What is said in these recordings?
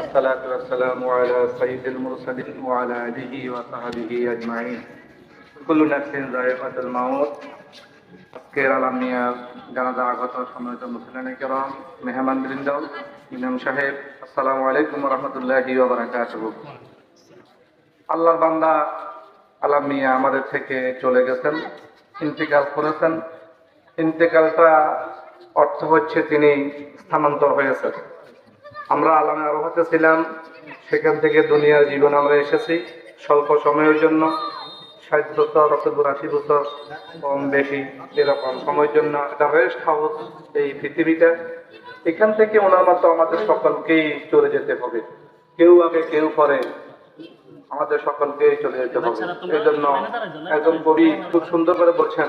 الصلاة والسلام على سيد المرسلين وعلى آله وصحبه أجمعين كل نفس ذائقة الموت আজকের আলামিয়া জানাজা আগত সম্মানিত মুসলিম কিরাম, মেহমানবৃন্দ, ইমাম সাহেব, আসসালামু আলাইকুম ওয়া রাহমাতুল্লাহি ওয়া বারাকাতুহু। আল্লাহর বান্দা আলামিয়া আমাদের থেকে চলে গেছেন, ইন্তেকাল করেছেন। ইন্তেকালটা অর্থ হচ্ছে তিনি স্থানান্তর হয়েছেন। আমরা আলামে আরোহতে ছিলাম, সেখান থেকে দুনিয়ার জীবন আমরা এসেছি স্বল্প সময়ের জন্য, 60 বছর অথবা 80 বছর, কম বেশি এরকম সময়ের জন্য। এটা রেস্ট হাউস এই পৃথিবীটা। এখান থেকে ওনার মতো আমাদের সকলকেই চলে যেতে হবে, কেউ আগে কেউ পরে, আমাদের সকলকেই চলে যেতে হবে। এই জন্য একজন কবি খুব সুন্দর করে বলছেন,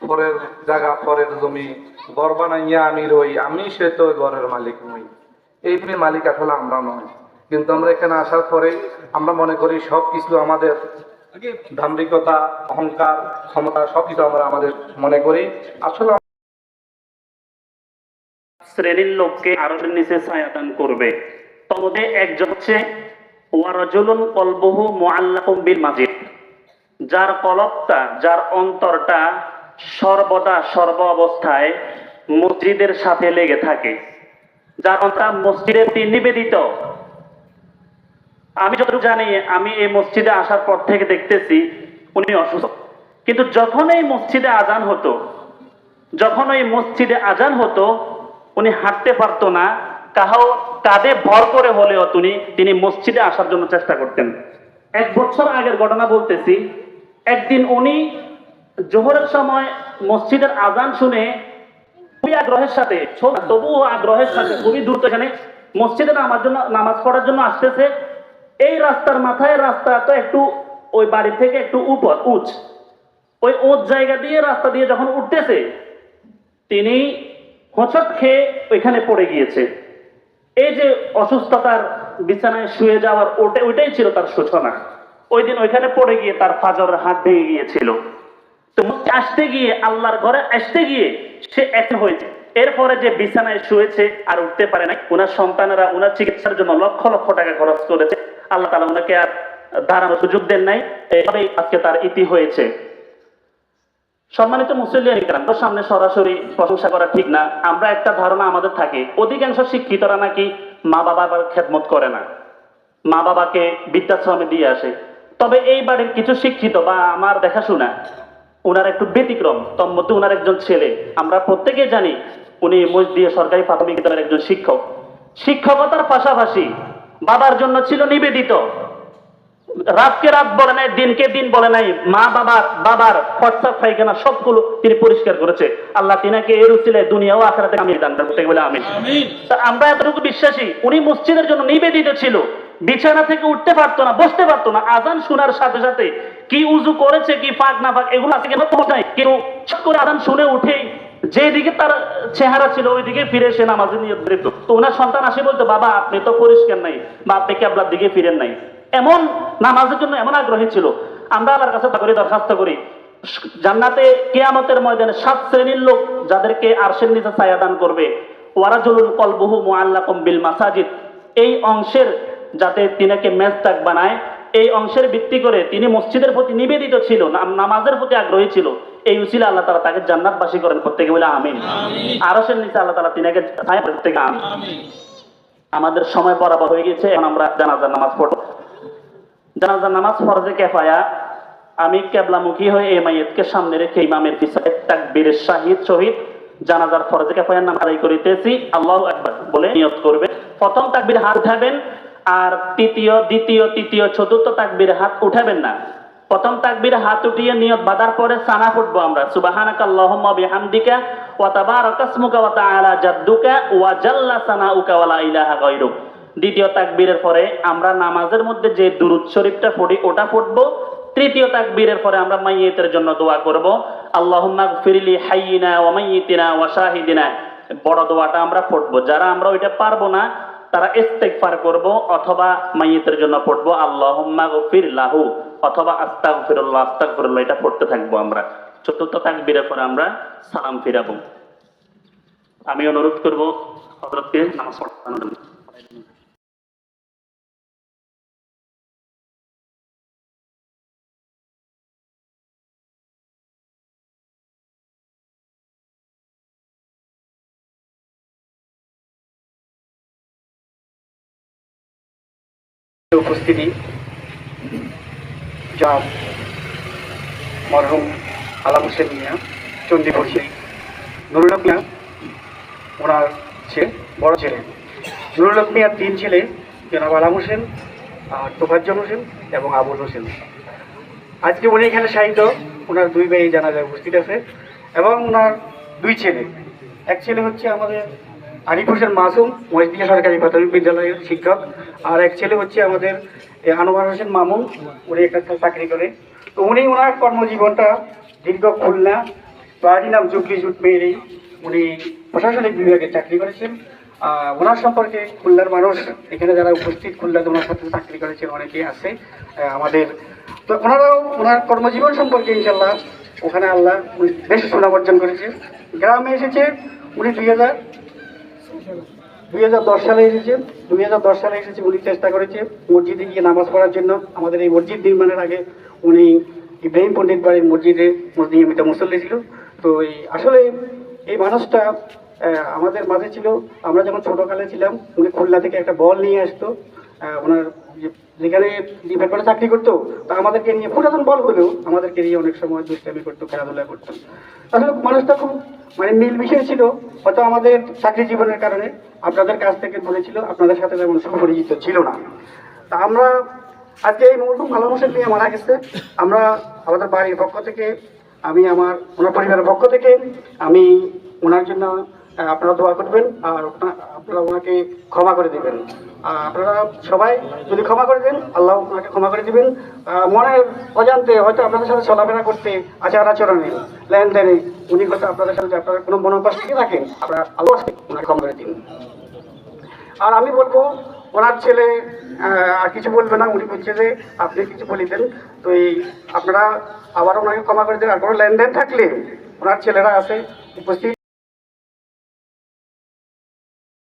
পরের জায়গা পরের জমি ঘর বানাইয়া আমি রই, আমি সে তো ঘরের মালিক নই। এই মালিক আসলে আমরা নয়, কিন্তু আমরা এখানে আসার পরে আমরা মনে করি সব কিছু আমাদের, দাম্ভিকতা, অহংকার, ক্ষমতা সবকিছু আমরা আমাদের মনে করি। আসলে শ্রেণীর লোককে আরশের নিচে ছায়াদান করবে। তমধ্যে একজন হচ্ছে ওয়ারাজুলুন কলবুহু মুআল্লাকুম বিল মাসজিদ, যার কলবটা, যার অন্তরটা সর্বদা সর্ব অবস্থায় মসজিদের সাথে লেগে থাকে, যার অন্তর মসজিদের প্রতি নিবেদিত। আমি যতটুকু জানি, আমি এই মসজিদে আসার পর থেকে দেখতেছি উনি অসুস্থ, কিন্তু যখন এই মসজিদে আজান হতো উনি হাঁটতে পারতো না, কাঁধে ভর করে হলেও তিনি মসজিদে আসার জন্য চেষ্টা করতেন। 1 বছর আগের ঘটনা বলতেছি। একদিন উনি জোহরের সময় মসজিদের আজান শুনে খুবই আগ্রহের সাথে, তবুও আগ্রহের সাথে খুবই দ্রুত এখানে মসজিদে নামাজ পড়ার জন্য আসতেছে। এই রাস্তার মাথায়, রাস্তা তো একটু ওই বাড়ি থেকে একটু উঁচ, ওই উঁচ জায়গা দিয়ে রাস্তা দিয়ে যখন উঠতেছে, তিনি হোঁচট খেয়ে ওইখানে পড়ে গিয়েছে। এই যে অসুস্থতার বিছানায় শুয়ে যাওয়ার ওইটাই ছিল তার সূচনা। ওই দিন ওইখানে পড়ে গিয়ে তার ফাজরের হাত ভেঙে গিয়েছিল। তো আসতে গিয়ে, আল্লাহর ঘরে আসতে গিয়ে সে এক হয়েছে। এরপরে যে বিছানায় শুয়েছে আর উঠতে পারে না, ওনার সন্তানেরা ওনার চিকিৎসার জন্য লক্ষ লক্ষ টাকা খরচ করেছে। আল্লাহ তাআলা ওনাকে আর দাঁড়ানোর সুযোগ দেন নাই। এইভাবেই আজকে তার ইতি হয়েছে। সম্মানিত মুসলিম সামনে সরাসরি প্রশংসা করা ঠিক না। আমরা একটা ধারণা আমাদের থাকে, অধিকাংশ শিক্ষিতরা নাকি মা বাবার খেদমত করে না, মা বাবাকে বৃদ্ধাশ্রমে দিয়ে আসে। তবে এই বাড়ির কিছু শিক্ষিত বা আমার দেখাশোনা, ওনার একটু ব্যতিক্রম। তোর মধ্যে ওনার একজন ছেলে, আমরা প্রত্যেকে জানি উনি মসজিদে সরকারি প্রাথমিক বিদ্যালয়ের একজন শিক্ষক। শিক্ষকতার পাশাপাশি বাবার জন্য ছিল নিবেদিত। রাতকে রাত বলে নাই, দিনকে দিন বলে নাই। বাবার প্রস্তাব পায়খানা সবগুলো তিনি পরিষ্কার করেছে। আল্লাহ তিনাকে এর উসিলায় দুনিয়া ও আখিরাতে কামিল দান করতে বলে আমিন। আমরা এতটুকু বিশ্বাসী, উনি মসজিদের জন্য নিবেদিত ছিল। বিছানা থেকে উঠতে পারতো না, বসতে পারতো না। আজান শোনার সাথে সাথে কি উজু করেছে, কি পাক না পাক, এগুলো আছে কেন পৌঁছায়। কিন্তু চট করে আজান শুনে উঠেই যেদিকে তার চেহারা ছিল ওইদিকে ফিরে এসে নামাজে নিয়ত করত। তো ওনার সন্তান আসে বলতো, বাবা আপনি তো পরিষ্কার নাই, বা আপনি কিবলার দিকে ফিরেন নাই। এমন নামাজের জন্য এমন আগ্রহী ছিল। আমরা আল্লাহর কাছে দরখাস্ত করি, জান্নাতে কিয়ামতের ময়দানে 7 শ্রেণীর লোক যাদেরকে আরশের নিচে ছায়া দান করবে। ওয়ারাজুলুন কলবুহু মুআল্লাকুম বিল মাসাজিদ, এই অংশের যাতে তিনাকে মেজদাক বানায়, এই অংশের ভিত্তি করে তিনি মসজিদের প্রতি নিবেদিত ছিল, নামাজের প্রতি আগ্রহী ছিল। এই উসিলা আল্লাহ তাআলা তাকে জান্নাতবাসী করেন প্রত্যেকে বলে আমিন। আরশের নিচে আল্লাহ তাআলা তিনাকে ছায়া প্রত্যেকে আমিন। আমাদের সময় বরাবর হয়ে গেছে, এখন আমরা জানাজার নামাজ পড়ব। জানাজার নামাজ ফরজে কিফায়া। আমি কিবলামুখী হয়ে এই মাইয়িতকে সামনে রেখে ইমামের পিছনে তাকবীরের সহিত জানাজার ফরজে কিফায়ার নাম আদায় করিতেছি। আল্লাহু আকবার বলে নিয়ত করবে। প্রথম তাকবীর হাত উঠাবেন, আর দ্বিতীয়, তৃতীয়, চতুর্থ তাকবীর হাত উঠাবেন না। প্রথম তাকবীর হাত উঠিয়ে নিয়ত বাঁধার পরে সানা পড়বো আমরা, সুবহানাকা আল্লাহুম্মা বিহামদিকা ওয়া তাবারাকা ইসমুকা ওয়া তাআলা জাদ্দুকা ওয়া জাল্লা সানাউকা ওয়া লা ইলাহা গায়রুক। দ্বিতীয় তাকবীরের পরে আমরা নামাজের মধ্যে যে দুরূদ শরীফটা পড়ি ওটা পড়বো। তৃতীয় তাকবীরের পরে আমরা মাইয়িতের জন্য দোয়া করব, আল্লাহুম্মা গফিরলি হাইয়িনা ওয়া মাইয়িতিনা ওয়া শাহিদিনা। বড় দোয়াটা আমরা পড়বো। যারা আমরা ওইটা পারবো না তারা ইস্তিগফার করব, অথবা মাইয়িতের জন্য পড়বো আল্লাহুম্মা গফির লাহু, অথবা আস্তাগফিরুল্লাহ এটা পড়তে থাকবো আমরা। চতুর্থ তাকবীরের পরে আমরা সালাম ফিরাবো। আমি অনুরোধ করব হযরতকে নামাজ পড়ানোর জন্য। উপস্থিতি যা মরহুম আলাম হোসেন মিয়া চণ্ডীপুর সেই নুরুল হক মিয়া ওনার বড় ছেলে। নুরুল হক মিয়ার 3 ছেলে, জনাব আলাম হোসেন, তোফাজ্জল হোসেন এবং আবুল হোসেন। আজকে উনি এখানে শাহিদ, ওনার 2 ভাই জানাজায় উপস্থিত আছে এবং ওনার 2 ছেলে। এক ছেলে হচ্ছে আমাদের আরিফ হোসেন মাসুম, মহিদিয়া সরকারি প্রাথমিক বিদ্যালয়ের শিক্ষক, আর এক ছেলে হচ্ছে আমাদের আনোয়ার হোসেন মামুন, উনি একটা চাকরি করে। তো উনি ওনার কর্মজীবনটা দীর্ঘ খুলনা, বাড়ি নাম জুবলি জুট মেয়েরেই উনি প্রশাসনিক বিভাগে চাকরি করেছেন। ওনার সম্পর্কে খুলনার মানুষ এখানে যারা উপস্থিত খুলনাতে ওনার সাথে চাকরি করেছেন অনেকেই আছে আমাদের। তো ওনারাও ওনার কর্মজীবন সম্পর্কে ইনশাল্লাহ ওখানে আল্লাহ বেশ সুনাম অর্জন করেছে। গ্রামে এসেছে উনি 2010 সালে এসেছে। 2010 সালে এসেছে উনি চেষ্টা করেছে মসজিদে গিয়ে নামাজ পড়ার জন্য। আমাদের এই মসজিদ নির্মাণের আগে উনি ইব্রাহিম পণ্ডিত বাড়ির মসজিদে নিয়মিত মুসল্লি ছিল। তো আসলে এই মানুষটা আমাদের মাঝে ছিল। আমরা যখন ছোটোকালে ছিলাম উনি খুলনা থেকে একটা বল নিয়ে আসতো, ওনার যেখানে ডিপার্টমেন্টে চাকরি করতো, তা আমাদেরকে নিয়ে পুরাতন বল হলেও আমাদেরকে নিয়ে অনেক সময় দুষ্টামি করতো, খেলাধুলা করতো। আসলে মানুষটা খুব মিল বিষয় ছিল। হয়তো আমাদের চাকরি জীবনের কারণে আপনাদের কাছ থেকে বলেছিল, আপনাদের সাথে যেমন সুপরিচিত ছিল না। তা আমরা আজকে এই মরহুম আলাম হোসেন নিয়ে মারা গেছে, আমরা আমাদের বাড়ির পক্ষ থেকে, আমি ওনার পরিবারের পক্ষ থেকে আমি ওনার জন্য আপনারা দোয়া করবেন আর আপনারা ওনাকে ক্ষমা করে দেবেন। আপনারা সবাই যদি ক্ষমা করে দেন, আল্লাহ ওনাকে ক্ষমা করে দেবেন। মনের অজান্তে হয়তো আপনাদের সাথে চলাফেরা করতে, আচার আচরণে, লেনদেনে উনি হয়তো আপনাদের সাথে আপনারা কোনো মনোকষ্ট থেকে থাকেন, আপনারা আল্লাহ ওনাকে ক্ষমা করে দিন। আর আমি বলবো ওনার ছেলে আর কিছু বলবে না, উনি বলছে যে আপনি কিছু বলে দেন। তো আপনারা আবার ওনাকে ক্ষমা করে দেন। আর কোনো লেনদেন থাকলে ওনার ছেলেরা আছে উপস্থিত।